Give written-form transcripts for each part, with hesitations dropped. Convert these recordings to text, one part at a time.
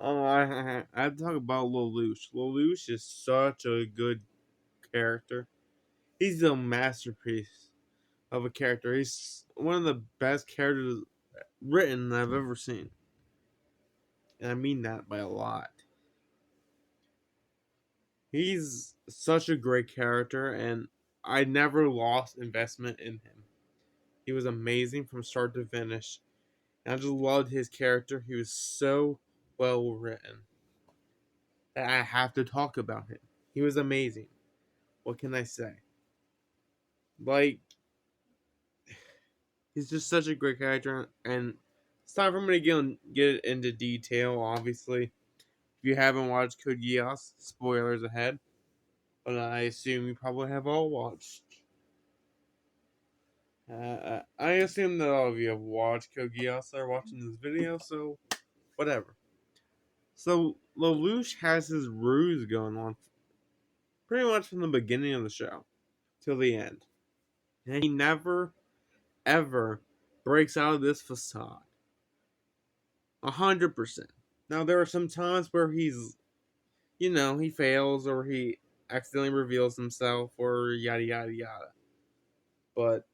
I have to talk about Lelouch. Lelouch is such a good character. He's a masterpiece of a character. He's one of the best characters written I've ever seen. And I mean that by a lot. He's such a great character, and I never lost investment in him. He was amazing from start to finish. And I just loved his character. He was so well written that I have to talk about him. He was amazing. What can I say? Like, he's just such a great character, and it's time for me to get into detail, obviously. If you haven't watched Code Geass, spoilers ahead. But I assume you probably have all watched. I assume that all of you have watched Code Geass are watching this video, so whatever. So Lelouch has his ruse going on pretty much from the beginning of the show till the end. And he never, ever breaks out of this facade. 100%. Now, there are some times where he fails or he accidentally reveals himself or yada yada yada. But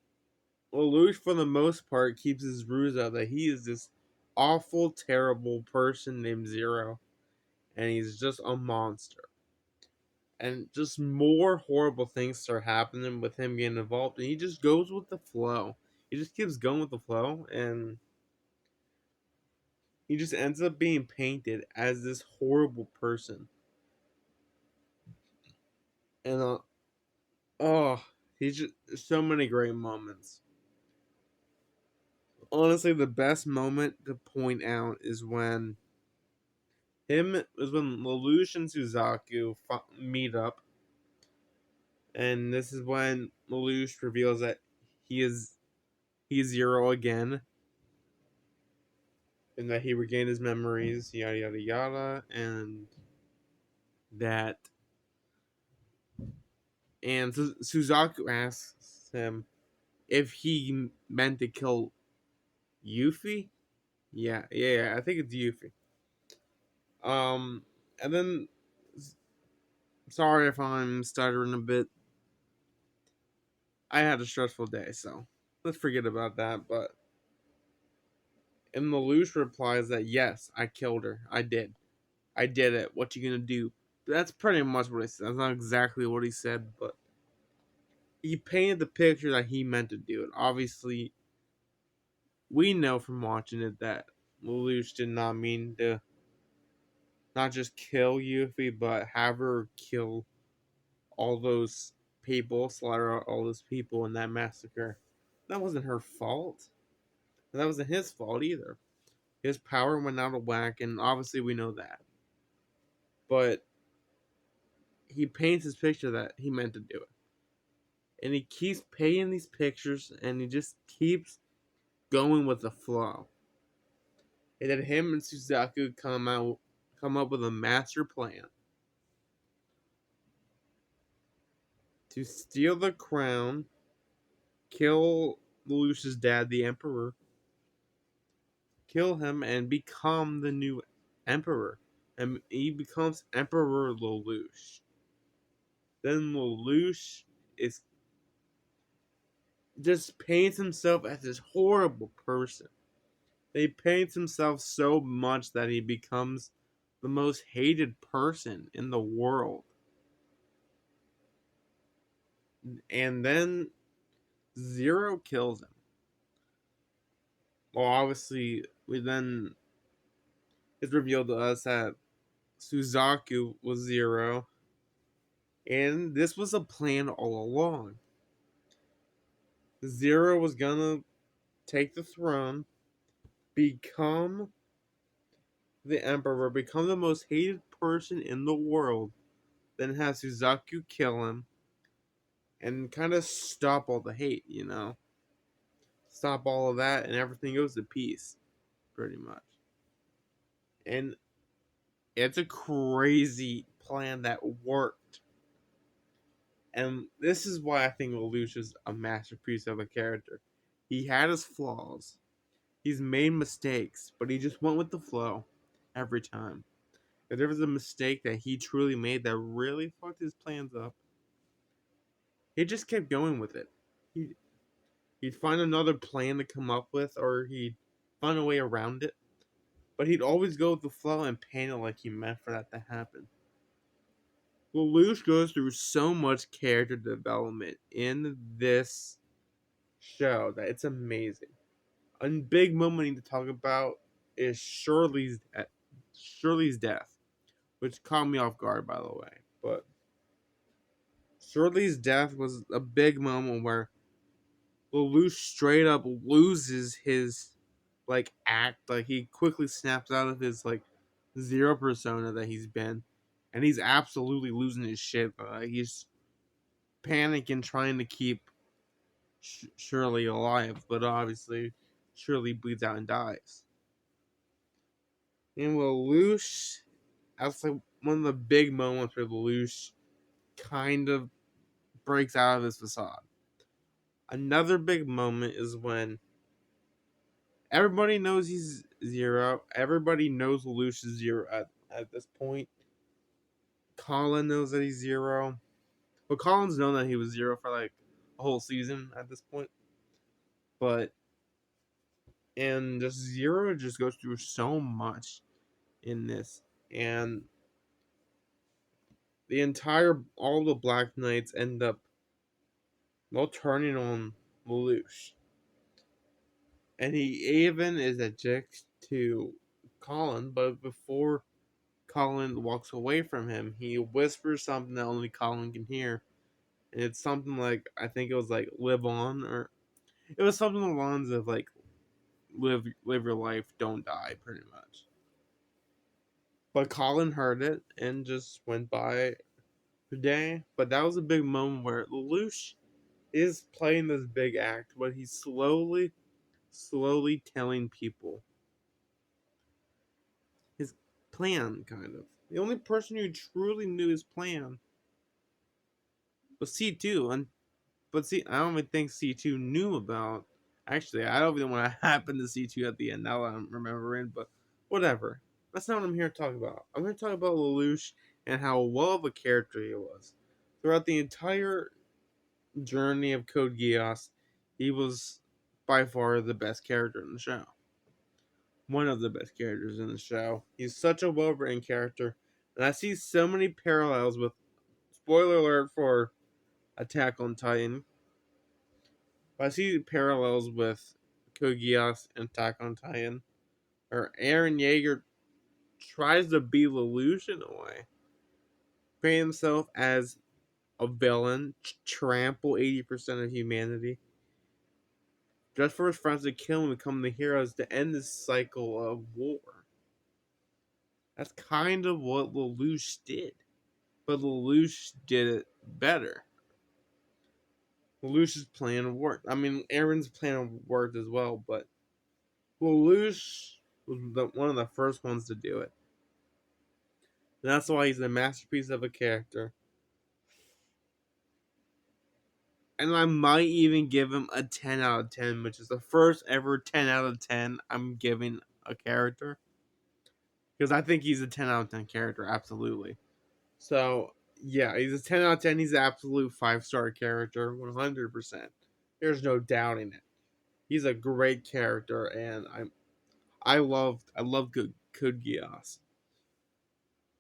Lelouch, for the most part, keeps his ruse out that he is this awful, terrible person named Zero, and he's just a monster. And just more horrible things start happening with him getting involved, and he just goes with the flow. He just keeps going with the flow, and he just ends up being painted as this horrible person. And oh, he's just so many great moments. Honestly, the best moment to point out is when Lelouch and Suzaku meet up, and this is when Lelouch reveals that he is he's Zero again, and that he regained his memories, yada yada yada, that and Suzaku asks him if he meant to kill Yuffie. Yeah, I think it's Yuffie. And then sorry if I'm stuttering a bit. I had a stressful day, so let's forget about that. But and Lelouch replies that yes, I killed her. I did. I did it. What you gonna do? That's pretty much what he said. That's not exactly what he said, but he painted the picture that he meant to do it. Obviously, we know from watching it that Lelouch did not mean to not just kill Yuffie, but have her kill all those people, slaughter all those people in that massacre. That wasn't her fault. And that wasn't his fault either. His power went out of whack, and obviously we know that. But he paints his picture that he meant to do it. And he keeps painting these pictures, and he just keeps going with the flow. And then him and Suzaku come up with a master plan to steal the crown, kill Lelouch's dad, the Emperor, kill him, and become the new Emperor. And he becomes Emperor Lelouch. Then Lelouch is just paints himself as this horrible person. He paints himself so much that he becomes the most hated person in the world. And then Zero kills him. Well, obviously, it's revealed to us that Suzaku was Zero, and this was a plan all along. Zero was gonna take the throne, become the Emperor, become the most hated person in the world, then have Suzaku kill him, and kind of stop all the hate. Stop all of that, and everything goes to peace, pretty much. And it's a crazy plan that worked. And this is why I think Lelouch is a masterpiece of a character. He had his flaws. He's made mistakes, but he just went with the flow every time. if there was a mistake that he truly made that really fucked his plans up, he just kept going with it. He he'd find another plan to come up with, or he'd find a way around it. But he'd always go with the flow and paint it like he meant for that to happen. Lelouch goes through so much character development in this show that it's amazing. A big moment we need to talk about is Shirley's death, which caught me off guard, by the way. But Shirley's death was a big moment where Lelouch straight up loses his act. Like he quickly snaps out of his zero persona that he's been, and he's absolutely losing his shit. He's panicking, trying to keep Shirley alive, but obviously Shirley bleeds out and dies. And Lelouch, that's like one of the big moments where Lelouch kind of breaks out of his facade. Another big moment is when everybody knows he's Zero. Everybody knows Lelouch is Zero at this point. Colin knows that he's Zero. Well, Colin's known that he was Zero for a whole season at this point. But and just Zero just goes through so much in this, and all the Black Knights end up turning on Lelouch, and he even is a dick to Colin. But before Colin walks away from him, he whispers something that only Colin can hear, and it's something like, I think it was "live on," or it was something along the lines of live your life, don't die, pretty much. But Colin heard it and just went by the day. But that was a big moment where Lelouch is playing this big act, but he's slowly telling people his plan, kind of. The only person who truly knew his plan was C2. But see, I don't even think C2 knew about. Actually, I don't even know what happened to C2 at the end. Now I'm remembering, but whatever. That's not what I'm here to talk about. I'm here to talk about Lelouch and how well of a character he was. Throughout the entire journey of Code Geass, he was by far the best character in the show. One of the best characters in the show. He's such a well-written character, and I see so many parallels with. Spoiler alert for Attack on Titan. But I see parallels with Code Geass and Attack on Titan, or Eren Yeager tries to be Lelouch in a way, paint himself as a villain, trample 80% of humanity, just for his friends to kill him and become the heroes to end this cycle of war. That's kind of what Lelouch did, but Lelouch did it better. Lelouch's plan worked. I mean, Eren's plan worked as well, but Lelouch was one of the first ones to do it. And that's why he's a masterpiece of a character. And I might even give him a 10 out of 10, which is the first ever 10 out of 10 I'm giving a character. Because I think he's a 10 out of 10 character, absolutely. So, yeah, he's a 10 out of 10. He's an absolute 5-star character, 100%. There's no doubting it. He's a great character, and I love Code Geass.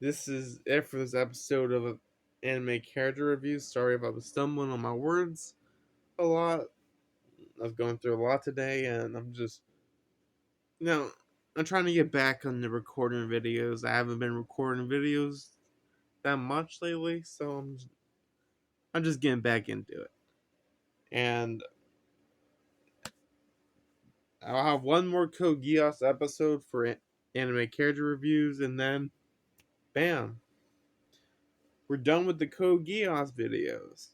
This is it for this episode of Anime Character Review. Sorry if I was stumbling on my words a lot. I was going through a lot today, and I'm just, I'm trying to get back on the recording videos. I haven't been recording videos that much lately, so I'm just getting back into it. And I'll have one more Code Geass episode for Anime Character Reviews, and then, bam, we're done with the Code Geass videos.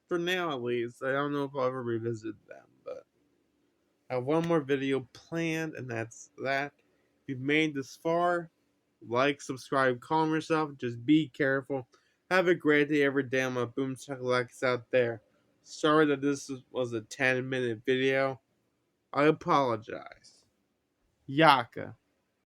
For now, at least. I don't know if I'll ever revisit them, but I have one more video planned, and that's that. If you've made this far, like, subscribe, calm yourself, just be careful. Have a great day every day on my Boom Chakalakas out there. Sorry that this was a 10-minute video. I apologize. Yaka.